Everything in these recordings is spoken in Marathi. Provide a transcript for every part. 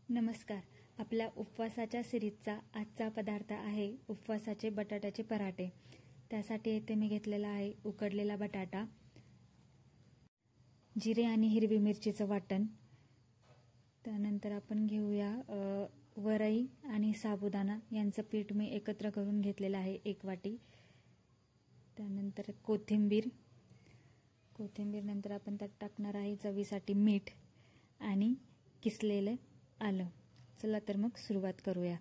नमस्कार. आपल्या उपवासाच्या सिरीजचा आजचा पदार्थ आहे उपवासाचे बटाट्याचे पराठे. त्यासाठी इथे मी घेतलेला आहे उकडलेला बटाटा, जिरे आणि हिरवी मिरचीचं वाटण. त्यानंतर आपण घेऊया वरई आणि साबुदाणा यांचं पीठ मी एकत्र करून घेतलेलं आहे 1 वाटी. त्यानंतर कोथिंबीर नंतर आपण त्यात टाकणार आहे चवीसाठी मीठ आणि किसलेलं आलं. चला तर मग सुरुवात करूया.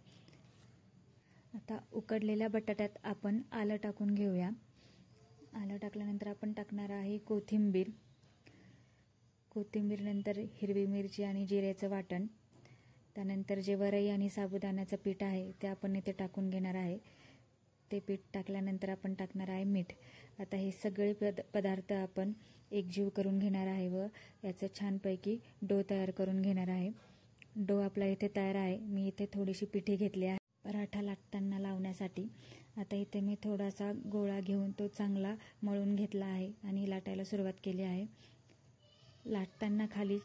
आता उकडलेल्या बटाट्यात आपण आलं टाकून घेऊया. आलं टाकल्यानंतर आपण टाकणार आहे कोथिंबीर नंतर हिरवी मिरची आणि जिऱ्याचं वाटण. त्यानंतर जे वरई आणि साबुदाण्याचं पीठ आहे ते आपण इथे टाकून घेणार आहे. ते पीठ टाकल्यानंतर आपण टाकणार आहे मीठ. आता हे सगळे पदार्थ आपण एकजीव करून घेणार आहे व याचं छानपैकी डो तयार करून घेणार आहे. डो आपला इथे तयार आहे. मी इथे थोडीशी पिठी घेतली आहे पराठा लाटताना लावण्यासाठी. आता इथे मी थोडासा गोळा घेऊन तो चांगला मळून घेतला आहे आणि लाटायला सुरुवात केली आहे. लाटताना खाली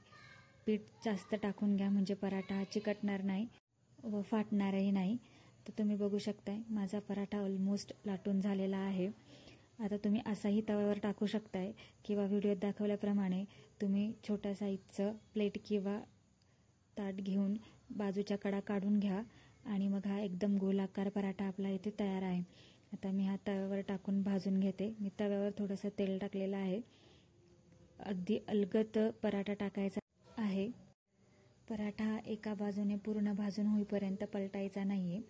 पीठ जास्त टाकून घ्या म्हणजे पराठा हा चिकटणार नाही व फाटणारही नाही. तर तुम्ही बघू शकताय माझा पराठा ऑलमोस्ट लाटून झालेला आहे. आता तुम्ही असाही तव्यावर टाकू शकताय किंवा व्हिडिओत दाखवल्याप्रमाणे तुम्ही छोट्या साईजचं प्लेट किंवा ताट घेऊन बाजूच्या कडा काढून घ्या आणि मग हा एकदम गोलाकार पराठा आपला इथे तयार आहे. आता मी हा तव्यावर टाकून भाजून घेते. मी तव्यावर थोडंसं तेल टाकलेलं आहे. अगदी अलगद पराठा टाकायचा आहे. पराठा हा एका बाजूने पूर्ण भाजून होईपर्यंत पलटायचा नाहीये.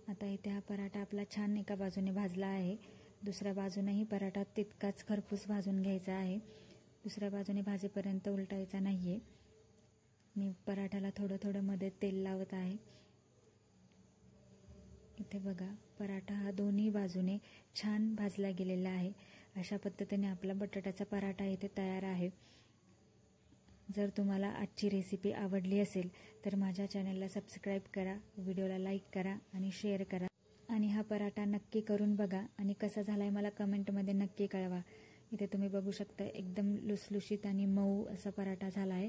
आता इथे हा पराठा आपला छान एका बाजूने भाजला आहे. दुसऱ्या बाजूनेही पराठा तितकाच खरपूस भाजून घ्यायचा आहे. दुसऱ्या बाजूने भाजेपर्यंत उलटायचा नाहीये. मी पराठ्याला थोडं थोडं मध्ये तेल लावत आहे. इथे बघा पराठा हा दोन्ही बाजूने छान भाजला गेलेला आहे. अशा पद्धतीने आपला बटाट्याचा पराठा इथे तयार आहे. जर तुम्हाला आजची रेसिपी आवडली असेल तर माझ्या चॅनलला सबस्क्राईब करा, व्हिडिओला लाईक करा आणि शेअर करा आणि हा पराठा नक्की करून बघा आणि कसा झालाय मला कमेंटमध्ये नक्की कळवा. इथे तुम्ही बघू शकता एकदम लुसलुशीत आणि मऊ असा पराठा झाला आहे.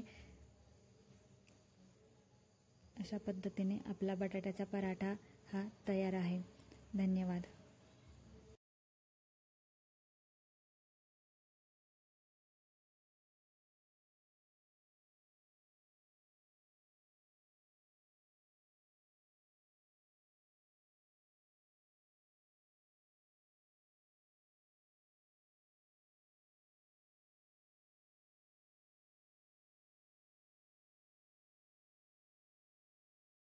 अशा पद्धतीने आपला बटाट्याचा पराठा हा तयार आहे. धन्यवाद.